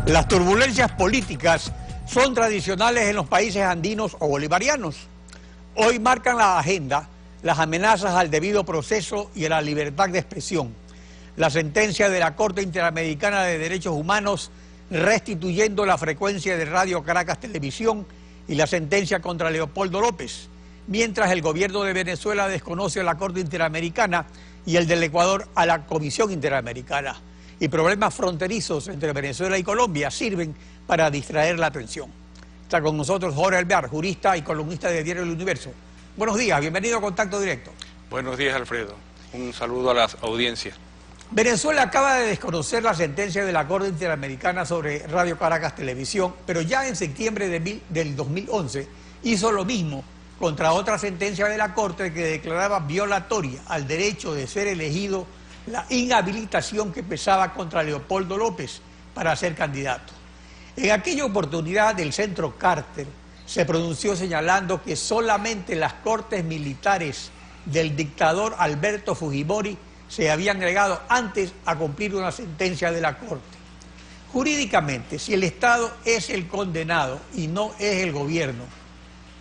Las turbulencias políticas son tradicionales en los países andinos o bolivarianos. Hoy marcan la agenda las amenazas al debido proceso y a la libertad de expresión. La sentencia de la Corte Interamericana de Derechos Humanos restituyendo la frecuencia de Radio Caracas Televisión y la sentencia contra Leopoldo López, mientras el gobierno de Venezuela desconoce a la Corte Interamericana y el del Ecuador a la Comisión Interamericana. Y problemas fronterizos entre Venezuela y Colombia sirven para distraer la atención. Está con nosotros Jorge Alvear, jurista y columnista de Diario El Universo. Buenos días, bienvenido a Contacto Directo. Buenos días, Alfredo. Un saludo a las audiencias. Venezuela acaba de desconocer la sentencia de la Corte Interamericana sobre Radio Caracas Televisión, pero ya en septiembre del 2011 hizo lo mismo contra otra sentencia de la Corte que declaraba violatoria al derecho de ser elegido la inhabilitación que pesaba contra Leopoldo López para ser candidato. En aquella oportunidad el Centro Carter se pronunció señalando que solamente las cortes militares del dictador Alberto Fujimori se habían negado antes a cumplir una sentencia de la Corte. Jurídicamente, si el Estado es el condenado y no es el gobierno,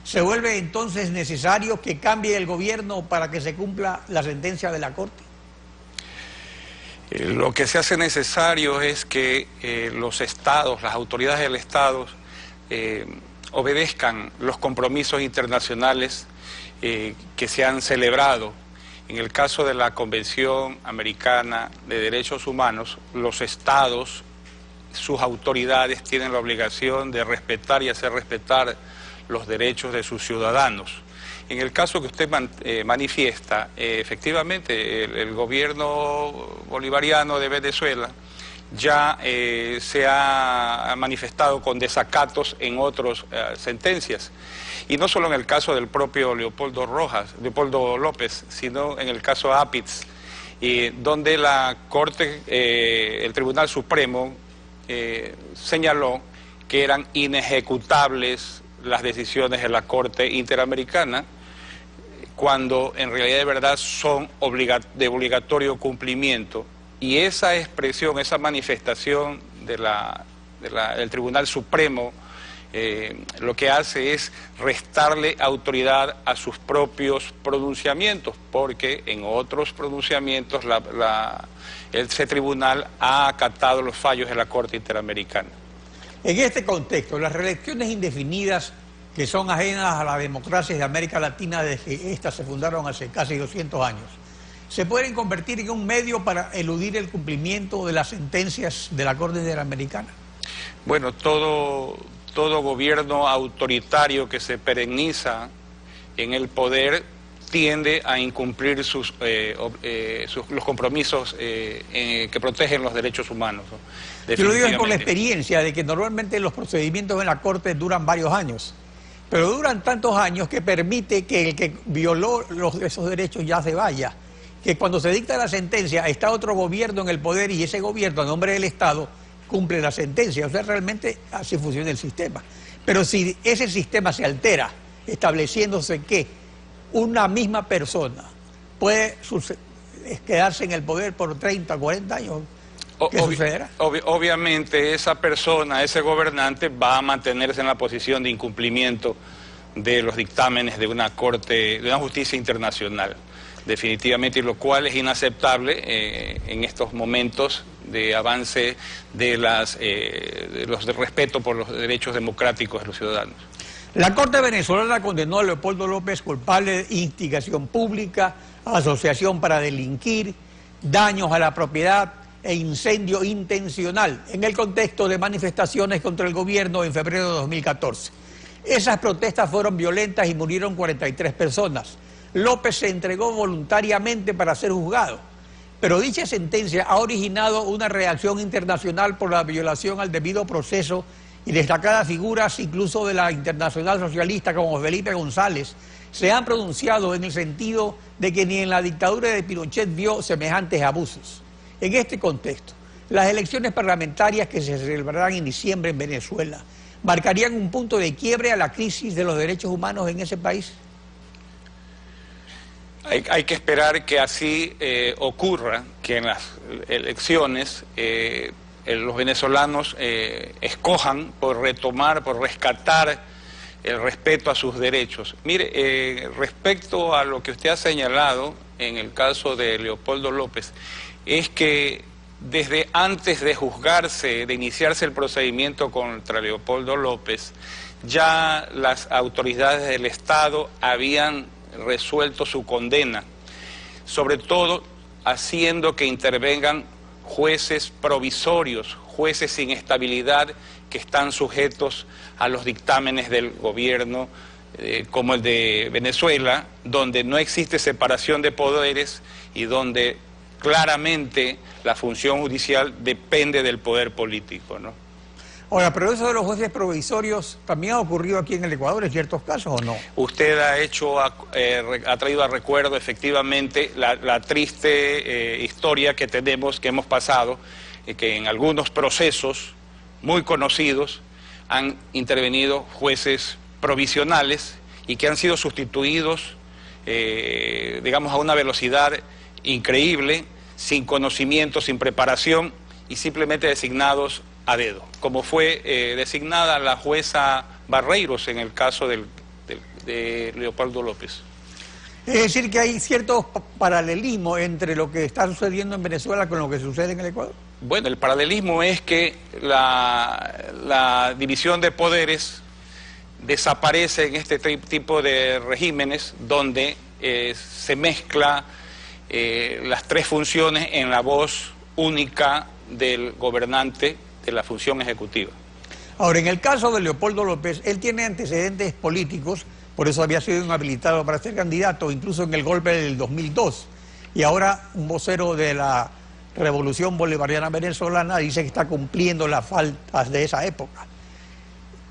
¿se vuelve entonces necesario que cambie el gobierno para que se cumpla la sentencia de la Corte? Lo que se hace necesario es que los estados, las autoridades del Estado, obedezcan los compromisos internacionales que se han celebrado. En el caso de la Convención Americana de Derechos Humanos, los estados, sus autoridades tienen la obligación de respetar y hacer respetar los derechos de sus ciudadanos. En el caso que usted manifiesta, efectivamente el gobierno bolivariano de Venezuela ya se ha manifestado con desacatos en otras sentencias. Y no solo en el caso del propio Leopoldo López, sino en el caso Apitz, donde la Corte, el Tribunal Supremo, señaló que eran inejecutables las decisiones de la Corte Interamericana, cuando en realidad de verdad son de obligatorio cumplimiento. Y esa expresión, esa manifestación del Tribunal Supremo, lo que hace es restarle autoridad a sus propios pronunciamientos, porque en otros pronunciamientos ese tribunal ha acatado los fallos de la Corte Interamericana. En este contexto, las reelecciones indefinidas, que son ajenas a las democracias de América Latina desde que éstas se fundaron hace casi 200 años, ¿se pueden convertir en un medio para eludir el cumplimiento de las sentencias de la Corte Interamericana? Bueno, todo gobierno autoritario que se perenniza en el poder tiende a incumplir los compromisos que protegen los derechos humanos, ¿no? Yo lo digo con la experiencia de que normalmente los procedimientos en la Corte duran varios años, pero duran tantos años que permite que el que violó esos derechos ya se vaya, que cuando se dicta la sentencia está otro gobierno en el poder y ese gobierno a nombre del Estado cumple la sentencia. O sea, realmente así funciona el sistema. Pero si ese sistema se altera, estableciéndose que una misma persona puede quedarse en el poder por 30, 40 años, ¿qué sucederá? Obviamente esa persona, ese gobernante va a mantenerse en la posición de incumplimiento de los dictámenes de una corte, de una justicia internacional, definitivamente, y lo cual es inaceptable en estos momentos de avance de respeto por los derechos democráticos de los ciudadanos. La Corte venezolana condenó a Leopoldo López culpable de instigación pública, asociación para delinquir, daños a la propiedad e incendio intencional en el contexto de manifestaciones contra el gobierno en febrero de 2014. Esas protestas fueron violentas y murieron 43 personas. López se entregó voluntariamente para ser juzgado, pero dicha sentencia ha originado una reacción internacional por la violación al debido proceso y destacadas figuras, incluso de la Internacional Socialista como Felipe González, se han pronunciado en el sentido de que ni en la dictadura de Pinochet vio semejantes abusos. En este contexto, las elecciones parlamentarias que se celebrarán en diciembre en Venezuela marcarían un punto de quiebre a la crisis de los derechos humanos en ese país. Hay que esperar que así ocurra, que en las elecciones los venezolanos escojan por retomar, por rescatar el respeto a sus derechos. Mire, respecto a lo que usted ha señalado en el caso de Leopoldo López, es que desde antes de juzgarse, de iniciarse el procedimiento contra Leopoldo López, ya las autoridades del Estado habían resuelto su condena, sobre todo haciendo que intervengan jueces provisorios, jueces sin estabilidad que están sujetos a los dictámenes del gobierno, como el de Venezuela, donde no existe separación de poderes y donde claramente la función judicial depende del poder político, ¿no? Ahora, pero eso de los jueces provisorios también ha ocurrido aquí en el Ecuador en ciertos casos, ¿o no? Usted ha traído a recuerdo efectivamente la triste historia que tenemos, que hemos pasado, que en algunos procesos muy conocidos han intervenido jueces provisionales y que han sido sustituidos, digamos, a una velocidad increíble, sin conocimiento, sin preparación y simplemente designados a dedo, como fue designada la jueza Barreiros en el caso de Leopoldo López. Es decir, que hay cierto paralelismo entre lo que está sucediendo en Venezuela con lo que sucede en el Ecuador. Bueno, el paralelismo es que la división de poderes desaparece en este tipo de regímenes donde se mezcla las tres funciones en la voz única del gobernante de la función ejecutiva. Ahora, en el caso de Leopoldo López, él tiene antecedentes políticos, por eso había sido inhabilitado para ser candidato, incluso en el golpe del 2002. Y ahora un vocero de la Revolución Bolivariana Venezolana dice que está cumpliendo las faltas de esa época.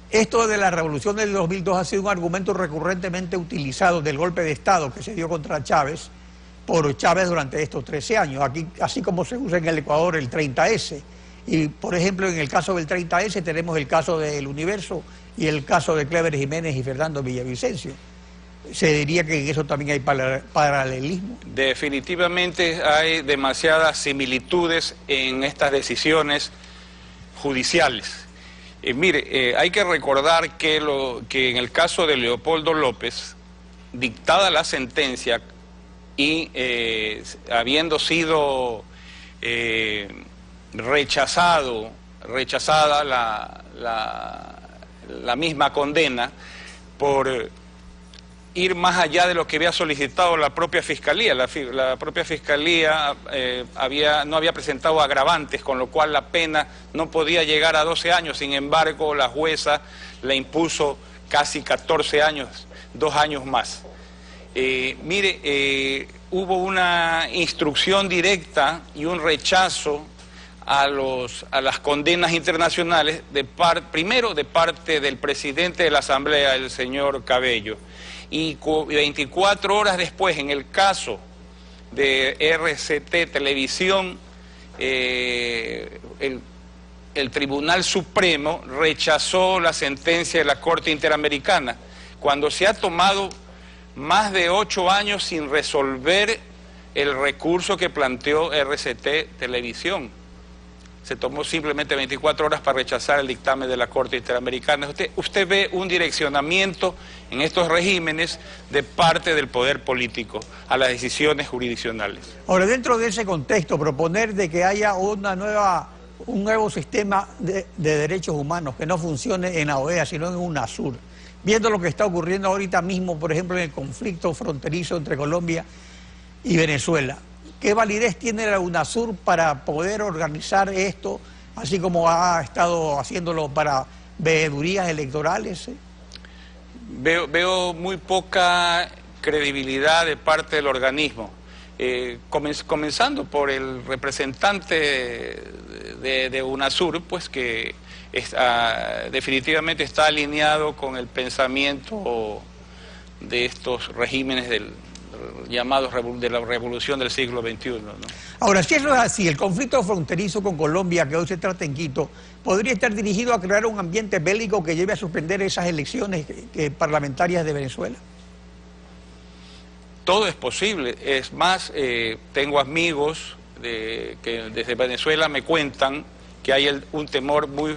Esto de la revolución del 2002 ha sido un argumento recurrentemente utilizado del golpe de Estado que se dio contra Chávez, por Chávez durante estos 13 años, aquí, así como se usa en el Ecuador el 30S. Y, por ejemplo, en el caso del 30S tenemos el caso del Universo y el caso de Clever Jiménez y Fernando Villavicencio. Se diría que en eso también hay paralelismo. Definitivamente hay demasiadas similitudes en estas decisiones judiciales. Mire, hay que recordar que en el caso de Leopoldo López, dictada la sentencia y habiendo sido rechazada la misma condena por ir más allá de lo que había solicitado la propia Fiscalía. La propia Fiscalía no había presentado agravantes, con lo cual la pena no podía llegar a 12 años. Sin embargo, la jueza le impuso casi 14 años, 2 años más. Hubo una instrucción directa y un rechazo a las condenas internacionales, primero de parte del presidente de la Asamblea, el señor Cabello, y 24 horas después, en el caso de RCT Televisión, el Tribunal Supremo rechazó la sentencia de la Corte Interamericana, cuando se ha tomado más de 8 años sin resolver el recurso que planteó RCT Televisión. Se tomó simplemente 24 horas para rechazar el dictamen de la Corte Interamericana. Usted ve un direccionamiento en estos regímenes de parte del poder político a las decisiones jurisdiccionales. Ahora, dentro de ese contexto, proponer de que haya un nuevo sistema de derechos humanos que no funcione en la OEA, sino en UNASUR, viendo lo que está ocurriendo ahorita mismo, por ejemplo, en el conflicto fronterizo entre Colombia y Venezuela. ¿Qué validez tiene la UNASUR para poder organizar esto, así como ha estado haciéndolo para veedurías electorales? Veo muy poca credibilidad de parte del organismo, comenzando por el representante de UNASUR, pues que definitivamente está alineado con el pensamiento de estos regímenes llamados de la revolución del siglo XXI, ¿no? Ahora, si eso es así, el conflicto fronterizo con Colombia, que hoy se trata en Quito, ¿podría estar dirigido a crear un ambiente bélico que lleve a suspender esas elecciones parlamentarias de Venezuela? Todo es posible. Es más, tengo amigos que desde Venezuela me cuentan que hay un temor muy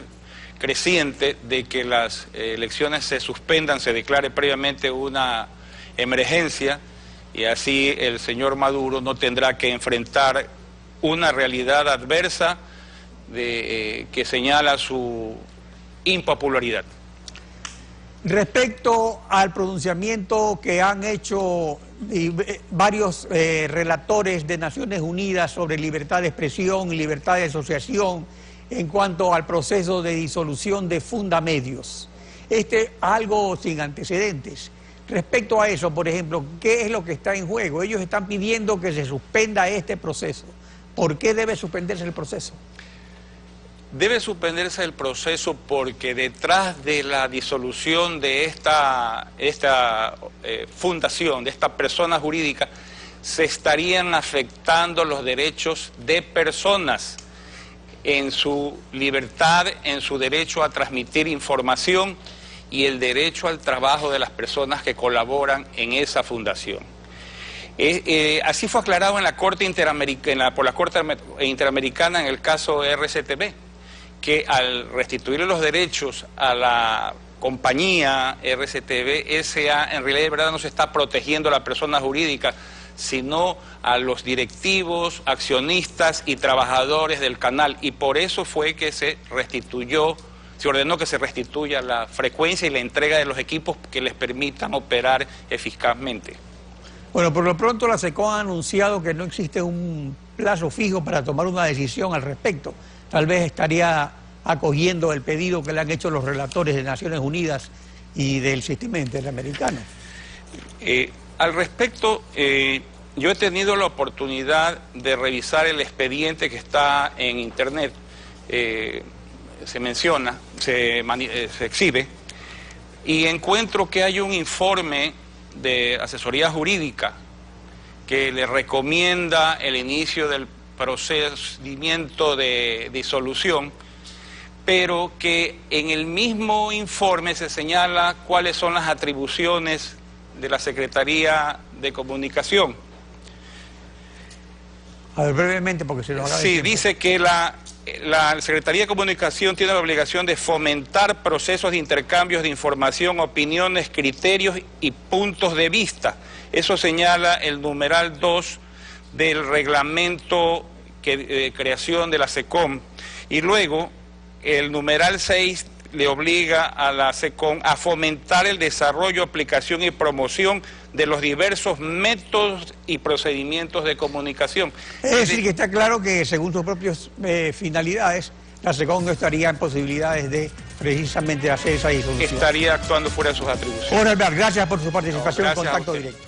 creciente de que las elecciones se suspendan, se declare previamente una emergencia y así el señor Maduro no tendrá que enfrentar una realidad adversa que señala su impopularidad. Respecto al pronunciamiento que han hecho varios relatores de Naciones Unidas sobre libertad de expresión y libertad de asociación en cuanto al proceso de disolución de Fundamedios, algo sin antecedentes. Respecto a eso, por ejemplo, ¿qué es lo que está en juego? Ellos están pidiendo que se suspenda este proceso. ¿Por qué debe suspenderse el proceso? Debe suspenderse el proceso porque detrás de la disolución de esta fundación, de esta persona jurídica, se estarían afectando los derechos de personas en su libertad, en su derecho a transmitir información y el derecho al trabajo de las personas que colaboran en esa fundación. Así fue aclarado en la Corte Interamericana, por la Corte Interamericana en el caso RCTV, que al restituirle los derechos a la compañía RCTV S.A., en realidad de verdad no se está protegiendo a la persona jurídica, sino a los directivos, accionistas y trabajadores del canal, y por eso fue que se ordenó que se restituya la frecuencia y la entrega de los equipos que les permitan operar eficazmente. Bueno, por lo pronto la SECOM ha anunciado que no existe un plazo fijo para tomar una decisión al respecto. Tal vez estaría acogiendo el pedido que le han hecho los relatores de Naciones Unidas y del sistema interamericano. Al respecto, yo he tenido la oportunidad de revisar el expediente que está en internet. Se menciona, se exhibe, y encuentro que hay un informe de asesoría jurídica que le recomienda el inicio del procedimiento de disolución, pero que en el mismo informe se señala cuáles son las atribuciones de la Secretaría de Comunicación. A ver, brevemente, porque se lo haga. Sí, dice que la Secretaría de Comunicación tiene la obligación de fomentar procesos de intercambios de información, opiniones, criterios y puntos de vista. Eso señala el numeral 2 del reglamento de creación de la SECOM. Y luego el numeral 6 le obliga a la SECOM a fomentar el desarrollo, aplicación y promoción de los diversos métodos y procedimientos de comunicación. Es decir, que está claro que según sus propias finalidades, la SECOM no estaría en posibilidades de precisamente hacer esa disolución. Estaría actuando fuera de sus atribuciones. Jorge Alvear, gracias por su participación en Gracias Contacto Directo.